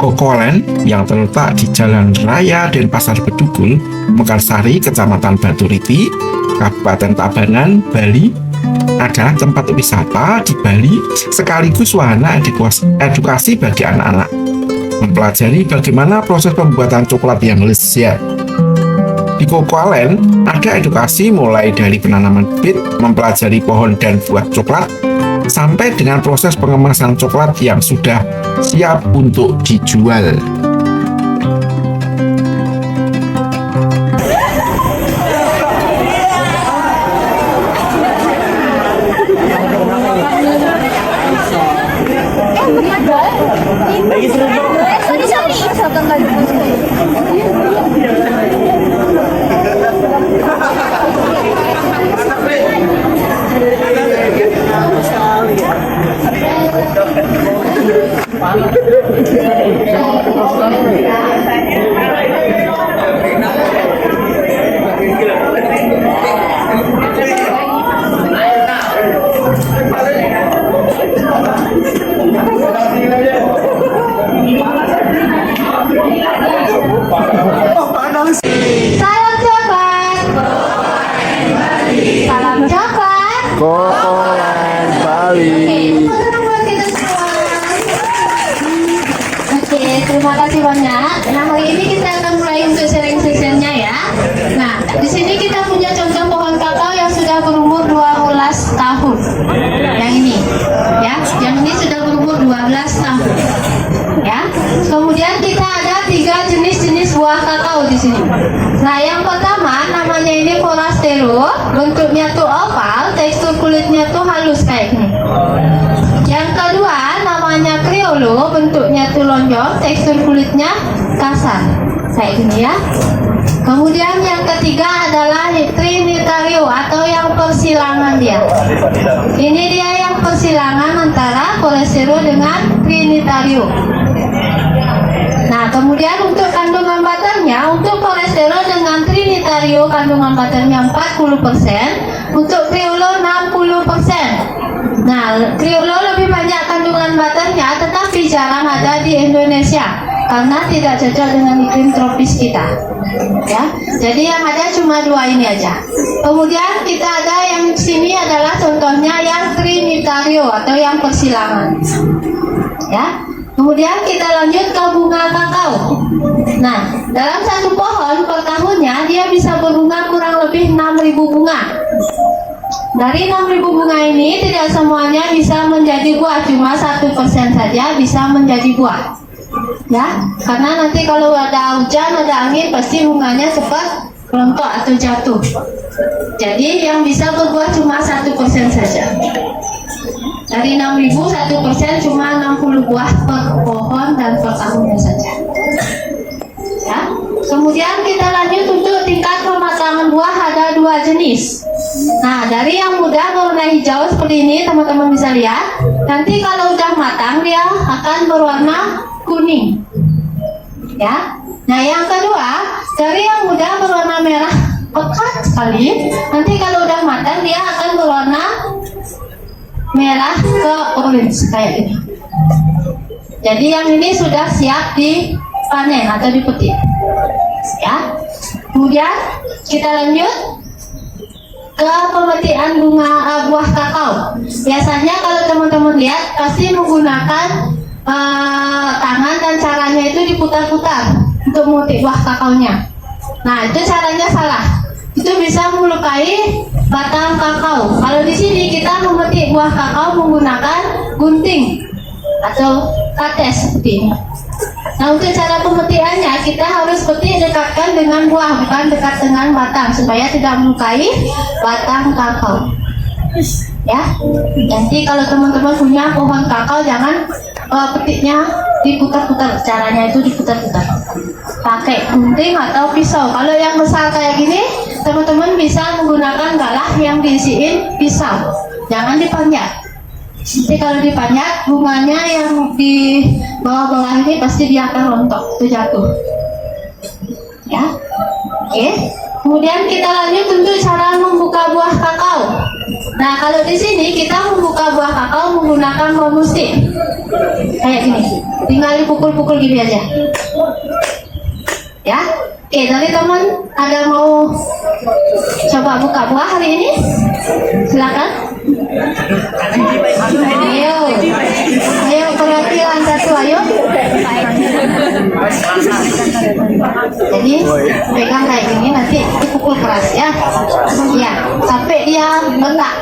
Kokolen yang terletak di Jalan Raya Denpasar Bedugul, Mekarsari, Kecamatan Baturiti, Kabupaten Tabanan, Bali, adalah tempat wisata di Bali sekaligus wahana edukasi bagi anak-anak, mempelajari bagaimana proses pembuatan coklat yang lezat. Di Kokolen ada edukasi mulai dari penanaman bibit, mempelajari pohon dan buah coklat, sampai dengan proses pengemasan coklat yang sudah siap untuk dijual. Kokolen Bali. Oke, terima kasih banyak. Nah, hari ini kita akan mulai untuk sharing sessionnya ya. Nah, di sini kita punya contoh pohon kakao yang sudah berumur 12 tahun. Yang ini, ya. Yang ini sudah berumur 12 tahun. Ya. Kemudian kita ada 3 jenis-jenis buah kakao di sini. Nah, yang pertama namanya ini Forastero, bentuknya tuh oval, tekstur kulitnya tuh halus kayak gini. Yang kedua namanya Criollo, bentuknya tuh lonjong, tekstur kulitnya kasar kayak gini ya. Kemudian yang ketiga adalah Trinitario atau yang persilangan dia. Ini dia yang persilangan antara Forastero dengan Trinitario. Nah, kemudian untuk kandungan butternya, untuk Forastero dengan Trinitario kandungan butternya 40%, untuk Criollo 60%. Nah, Criollo lebih banyak kandungan butternya, tetapi jarang ada di Indonesia karena tidak cocok dengan iklim tropis kita. Ya, jadi yang ada cuma 2 ini aja. Kemudian kita ada yang sini adalah contohnya yang Trinitario atau yang persilangan. Ya. Kemudian kita lanjut ke bunga kakao. Nah, dalam satu pohon per tahunnya dia bisa berbunga kurang lebih 6.000 bunga. Dari 6.000 bunga ini tidak semuanya bisa menjadi buah, cuma 1% saja bisa menjadi buah. Ya, karena nanti kalau ada hujan, ada angin, pasti bunganya cepat rontok atau jatuh. Jadi yang bisa berbuah cuma 1% saja. Dari 6.000, 1% cuma 60 buah per pohon dan per tahunnya saja. Ya. Kemudian kita lanjut untuk tingkat pematangan buah, ada 2 jenis. Nah, dari yang muda berwarna hijau seperti ini, teman-teman bisa lihat. Nanti kalau udah matang dia akan berwarna kuning. Ya. Nah, yang kedua, dari yang muda berwarna merah pekat sekali. Nanti kalau udah matang dia akan berwarna merah ke orange kayak ini. Jadi yang ini sudah siap dipanen atau dipetik. Ya. Kemudian kita lanjut ke pemetikan buah kakao. Biasanya kalau teman-teman lihat pasti menggunakan tangan dan caranya itu diputar-putar untuk memetik buah kakaonya. Nah, itu caranya salah. Itu bisa melukai batang kakao. Kalau di sini kita memetik buah kakao menggunakan gunting atau kates seperti ini. Nah, untuk cara pemetikannya kita harus petik dekatkan dengan buah, bukan dekat dengan batang, supaya tidak melukai batang kakao. Ya, nanti kalau teman-teman punya pohon kakao jangan petiknya diputar-putar, caranya itu diputar-putar pakai gunting atau pisau. Kalau yang besar kayak gini, teman-teman bisa menggunakan galah yang diisiin pisau, jangan dipanjat. Nanti kalau dipanjat, bunganya yang di bawah-bawah ini pasti dia akan rontok, itu jatuh. Ya, oke. Kemudian kita lanjut untuk cara membuka buah kakao. Nah, kalau di sini kita membuka buah kakao menggunakan bambu stick. Kayak gini. Tinggal dipukul-pukul gini aja. Ya. Oke, dari teman ada mau coba buka buah hari ini? Silakan. Ayo. Ayo perhatian satu, ayo. Jadi pegang kayak gini, nanti dipukul keras ya. Ya, sampai dia bengkak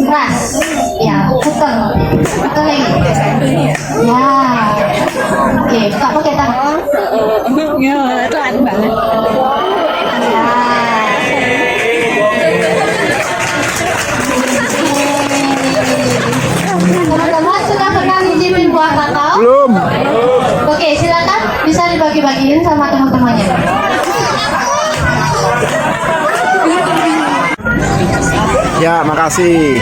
keras. Ya, putar lagi. Ya. Oke, buka pakai tangan. Pelan banget. Ya. Teman-teman sudah pernah nyicipin buah kakao? Belum. Oke, silakan bisa dibagi-bagiin sama teman-temannya. Ya, makasih.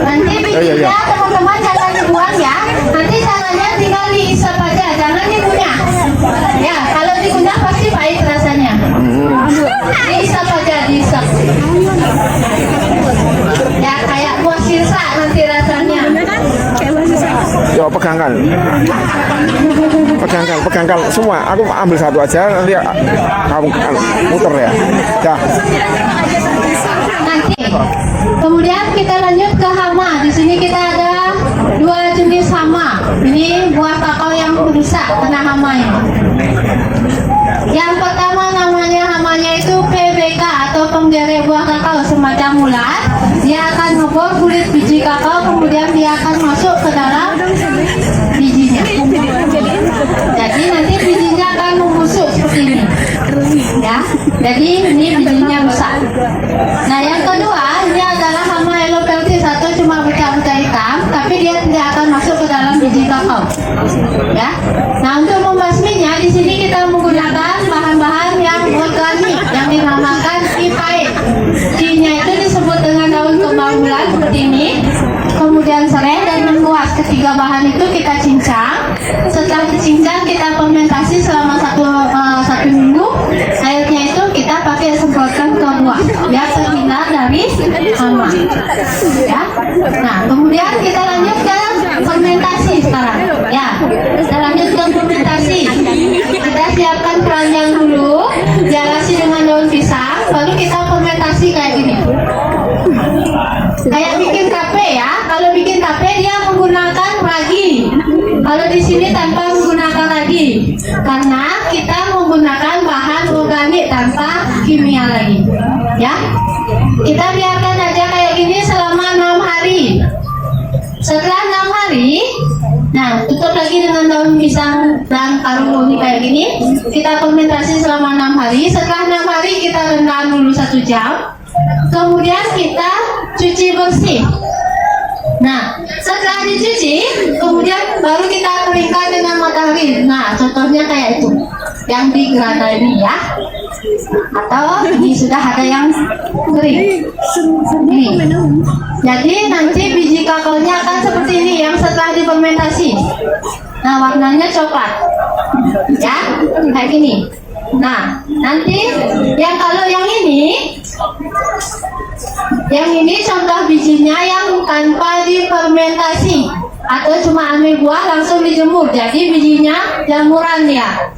Nanti bikinnya teman-teman jangan dibuang ya. Nanti caranya tinggal diisap aja, jangan dikunyah. Ya, kalau dikunyah pasti pahit rasanya. Diisap aja, diisap. Ya, kayak buah sirsa nanti rasanya. Yo, pegangkan. Pegangkan semua. Aku ambil satu aja, nanti kamu muter ya. Ya. Nanti. Kemudian kita lanjut ke hama. Di sini kita ada dua jenis hama. Ini buah kakao yang rusak kena hama ini. Yang pertama hamanya itu PBK atau penggere buah kakao semacam ulat. Dia akan ngebor kulit biji kakao, kemudian dia akan masuk ke dalam bijinya. Jadi nanti bijinya akan membusuk seperti ini. Ya, jadi ini bijinya rusak. Nah, yang kedua ini adalah hama Helopeltis atau cuma bercak-bercak hitam, tapi dia tidak akan masuk ke dalam biji kakao. Ya. Nah, untuk membasminya di sini kita menggunakan bahan-bahan yang organik yang dinamakan ipae. I-nya itu disebut dengan daun kembang bulan seperti ini. Kemudian serai dan mengkuas. Ketiga bahan itu kita cincang. Setelah dicincang kita fermentasi selama satu minggu. Airnya itu kita pakai semprotkan ke buah biar terhindar dari hama. Ya. Nah, kemudian kita lanjut ke fermentasi sekarang. Ya, kita lanjut ke fermentasi. Kita siapkan keranjang dulu, dialasi dengan daun pisang, baru kita fermentasi kayak gini. Kayak bikin tape ya. Kalau bikin tape dia menggunakan ragi. Kalau di sini tanpa menggunakan ragi, karena kita menggunakan bahan organik tanpa kimia lagi. Ya, kita biarkan aja kayak gini selama 6 hari. Setelah 6 hari, nah tutup lagi dengan daun pisang dan karung ini kayak gini. Kita fermentasi selama 6 hari. Setelah 6 hari kita rendam dulu 1 jam. Kemudian kita cuci bersih. Nah, setelah dicuci, kemudian baru kita keringkan dengan matahari. Nah, contohnya kayak itu, yang di grana ini ya. Atau ini sudah ada yang kering. Ini. Jadi nanti biji kakaonya akan seperti ini yang setelah difermentasi. Nah, warnanya coklat. Ya, kayak gini. Nah, nanti kalau yang ini contoh bijinya yang tanpa difermentasi atau cuma ambil buah langsung dijemur, jadi bijinya jamuran ya.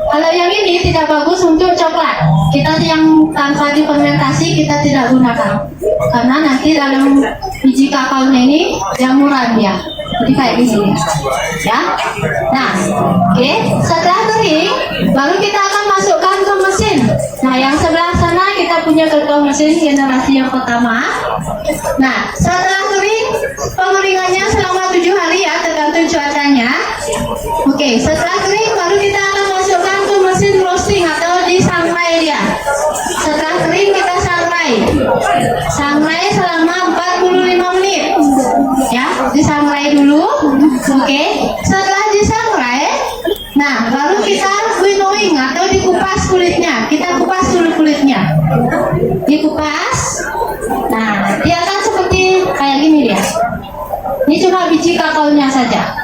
Kalau yang ini tidak bagus untuk coklat, kita yang tanpa difermentasi kita tidak gunakan karena nanti dalam biji kakaonya ini jamuran ya. Jadi kayak gini ya. Nah, oke. Setelah kering, baru kita akan masukkan ke mesin. Nah, yang sebelah sana kita punya kakao mesin generasi yang pertama. Nah, setelah kering, pengeringannya selama 7 hari ya, tergantung cuacanya. Oke, setelah kering, baru kita akan masukkan ke mesin roasting atau disangrai dia. Setelah kering kita sangrai selama 45 menit. Ya, disangrai dulu. Oke. Setelah disangrai, nah baru kita winnowing atau dikupas kulitnya. Kita kupas dulu kulitnya. Dikupas. Nah, dia akan seperti kayak gini dia. Ini cuma biji kakaonya saja.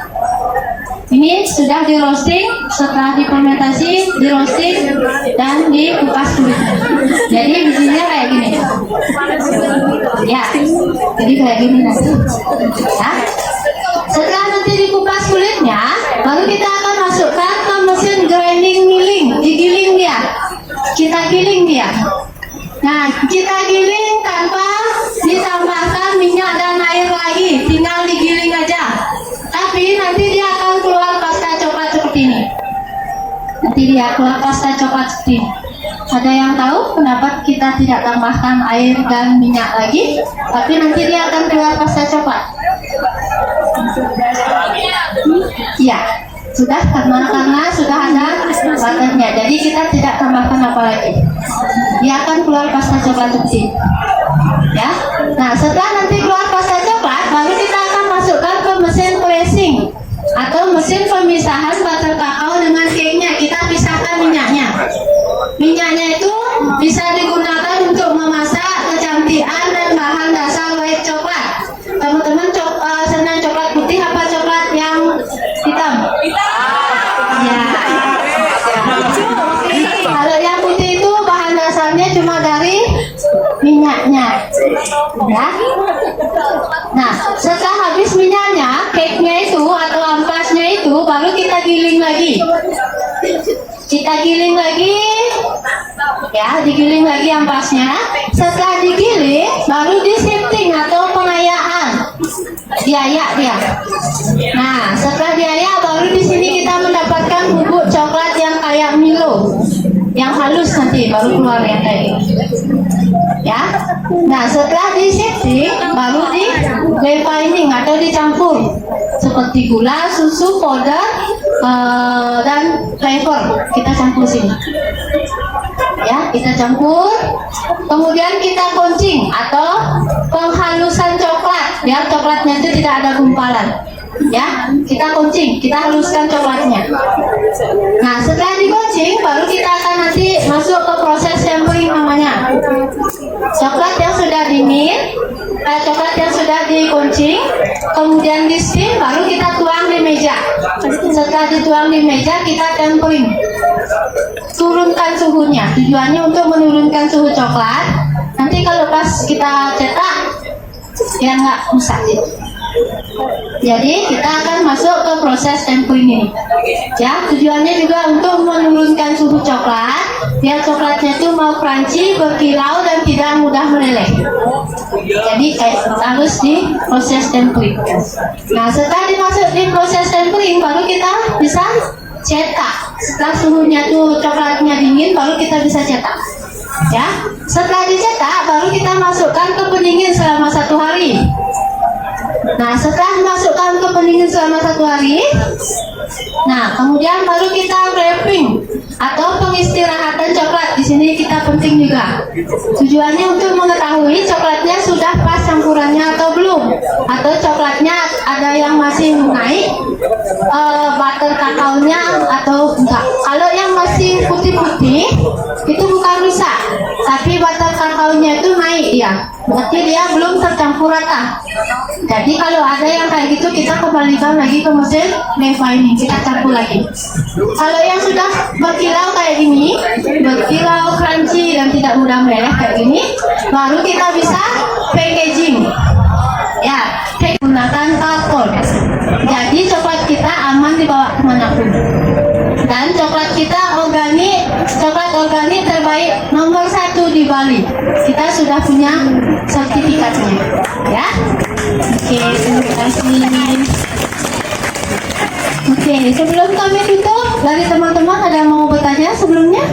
Ini sudah di roasting, setelah difermentasi, di roasting dan dikupas kulitnya. Jadi bijinya kayak gini. Ya, jadi kayak gini nanti. Ya. Setelah nanti dikupas kulitnya, baru kita akan masukkan ke mesin grinding milling, digiling dia. Kita giling dia. Nah, kita giling tanpa ditambahkan minyak dan air lagi, tinggal digiling aja. Tapi nanti dia akan keluar pasta coklat seperti ini. Nanti dia keluar pasta coklat seperti ini. Ada yang tahu kenapa kita tidak tambahkan air dan minyak lagi, tapi nanti dia akan keluar pasta coklat? Ya, sudah karena sudah ada butternya, jadi kita tidak tambahkan apa lagi. Dia akan keluar pasta coklat seperti ini. Ya, nah setelah nanti keluar pasta coklat, baru kita akan masukkan ke mesin pressing atau mesin pemisahan butter kakao dengan cake-nya. Kita pisahkan minyaknya. Minyaknya itu bisa digunakan untuk memasak kecantikan dan bahan dasar white coklat. Teman-teman senang coklat putih apa coklat yang hitam? Ya. Kalau yang putih itu bahan dasarnya cuma dari minyaknya. Ya. Nah, setelah habis minyaknya, cake-nya itu atau ampasnya itu baru kita giling lagi. Kita giling lagi. Ya, digiling lagi ampasnya. Setelah digiling, baru di shifting atau pengayaan. Diayak dia. Nah, setelah diayak, baru di sini kita mendapatkan bubuk coklat yang kayak Milo, yang halus nanti baru keluar yang kayak ini. Ya. Nah, setelah di shifting, baru di refining atau dicampur seperti gula, susu, powder, dan flavor. Kita campur sini. Ya, kita campur. Kemudian kita kuncing atau penghalusan coklat biar coklatnya itu tidak ada gumpalan. Ya, kita kuncing, kita haluskan coklatnya. Nah, setelah dikuncing, baru kita akan nanti masuk ke proses tempering namanya. Coklat yang sudah dingin, coklat yang sudah dikuncing, kemudian di steam, baru kita tuang di meja. Setelah dituang di meja, kita tempering. Turunkan suhunya. Tujuannya untuk menurunkan suhu coklat. Nanti kalau pas kita cetak, ya nggak rusak. Jadi kita akan masuk ke proses tempering ini. Ya, tujuannya juga untuk menurunkan suhu coklat, biar coklatnya itu mau crunchy, berkilau dan tidak mudah meleleh. Jadi harus di proses tempering. Nah, setelah dimasuk di proses tempering, baru kita bisa cetak. Setelah suhunya tuh coklatnya dingin, baru kita bisa cetak. Ya, setelah dicetak, baru kita masukkan ke pendingin selama 1 hari. Nah, setelah dimasukkan ke pendingin selama 1 hari, nah kemudian baru kita wrapping atau pengistirahatan coklat. Di sini kita penting juga. Tujuannya untuk mengetahui coklatnya sudah pas campurannya atau belum, atau coklatnya ada yang masih naik, butter kakaonya atau enggak. Kalau yang masih putih-putih itu bukan rusak, tapi butter kakaonya itu naik ya. Berarti dia belum tercampur rata. Jadi kalau ada yang kayak gitu, kita kembalikan lagi ke mesin refining, kita campur lagi. Kalau yang sudah berkilau kayak gini, berkilau crunchy dan tidak mudah meleleh kayak gini, baru kita bisa packaging. Ya, menggunakan karton. Jadi coklat kita aman dibawa kemanapun. Dan coklat kita organik, coklat organik terbaik nomor 1 di Bali. Kita sudah punya sertifikatnya, ya. Oke, terima kasih. Oke, sebelum kami tutup, dari teman-teman ada yang mau bertanya sebelumnya?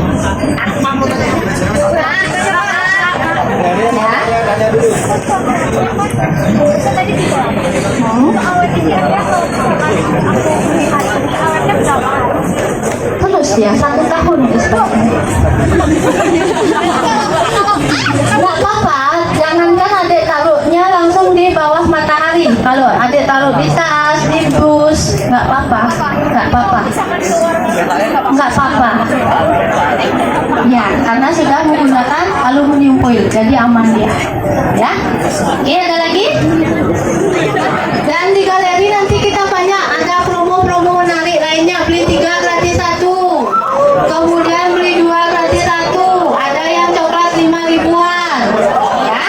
Terus ya, 1 tahun nggak apa-apa, jangankan adik taruhnya langsung di bawah matahari. Kalau adik taruh di tas, di dus, nggak apa-apa, nggak apa-apa, nggak apa-apa. Ya, karena sudah menggunakan aluminium foil, jadi aman dia. Ya, oke, ada lagi? Dan di galeri nanti kita banyak ada promo-promo menarik lainnya. Beli 3 gratis 1, kemudian beli 2 gratis 1. Ada yang coklat 5 ribuan. Ya.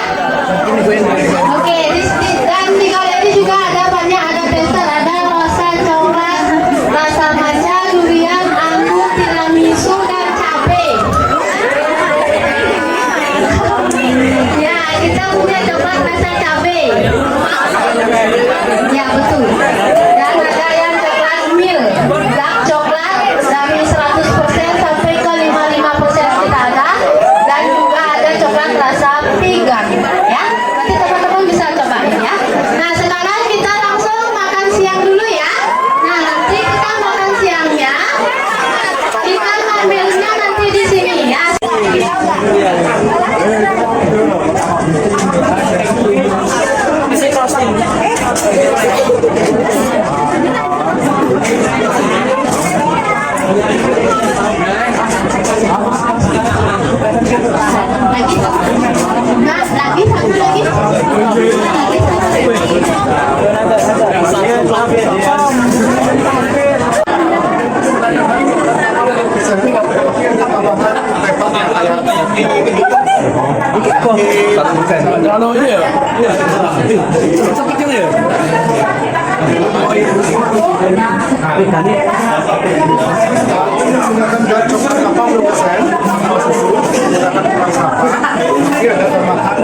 Menggunakan bahan coklat 80%, menggunakan kurang sampah. Ini ada tambahan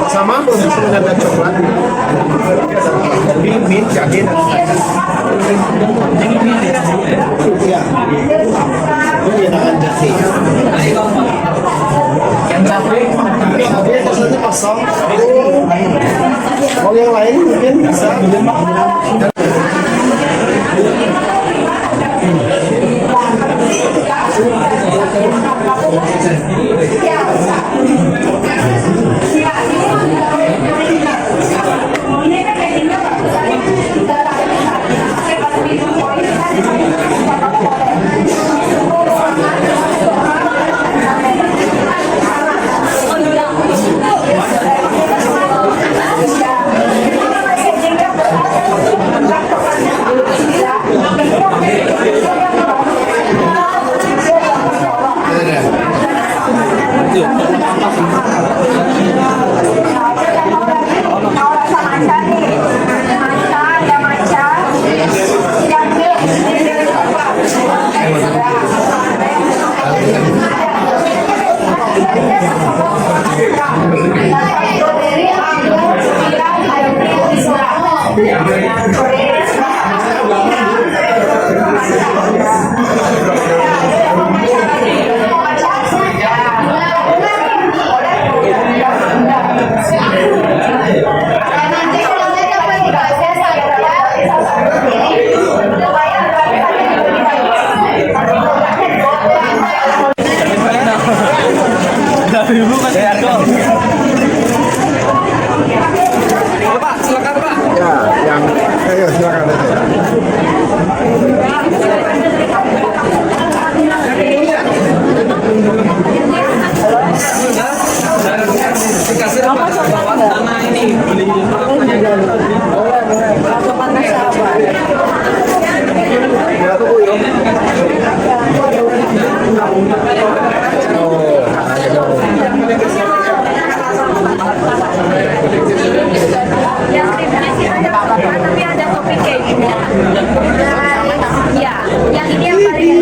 sama menggunakan bahan coklat. Mint, jahe dan ya. Menggunakan jahe. Jahe biasanya kosong. Kalau yang lain mungkin bisa. Ayo silakan. Tapi ada topik kayak gini. Ya, yang ini yang paling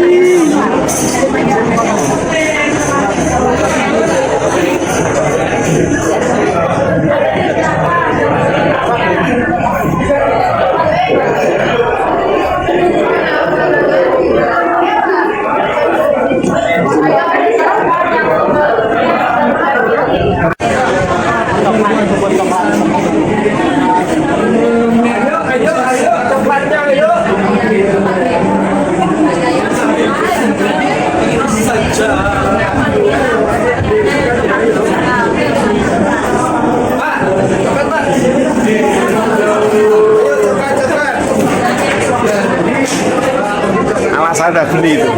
Awas ada beli itu.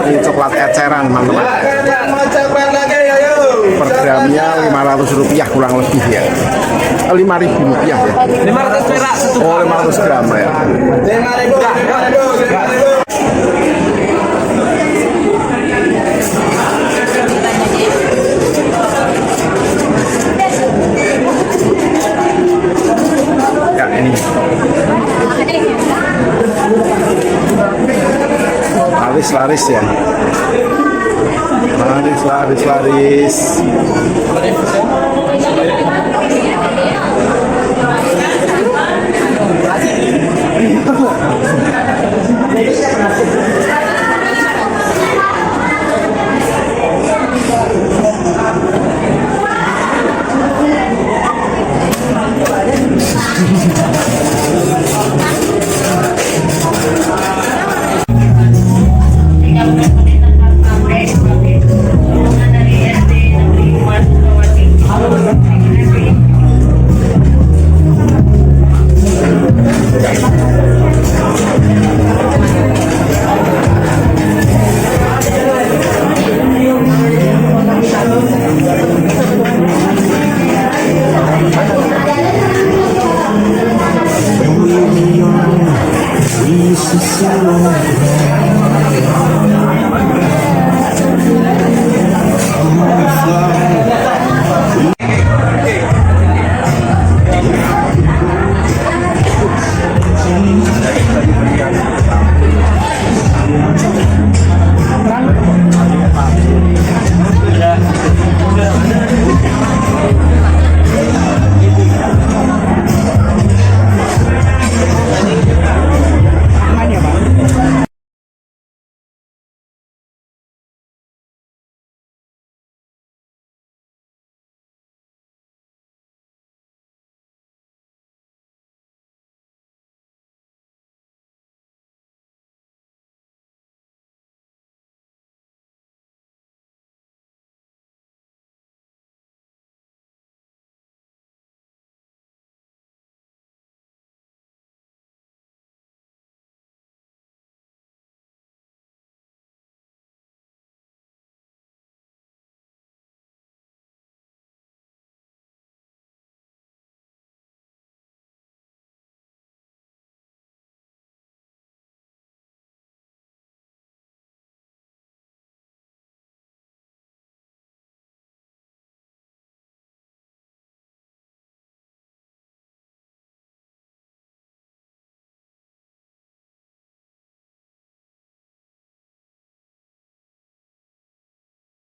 Ini coklat eceran, teman-teman. Per gramnya Rp500 kurang lebih ya. Rp5.000 ya. 500 perak satu. Oh, 500 gram ya. 5.000. Ya, ini. Laris ya. Laris.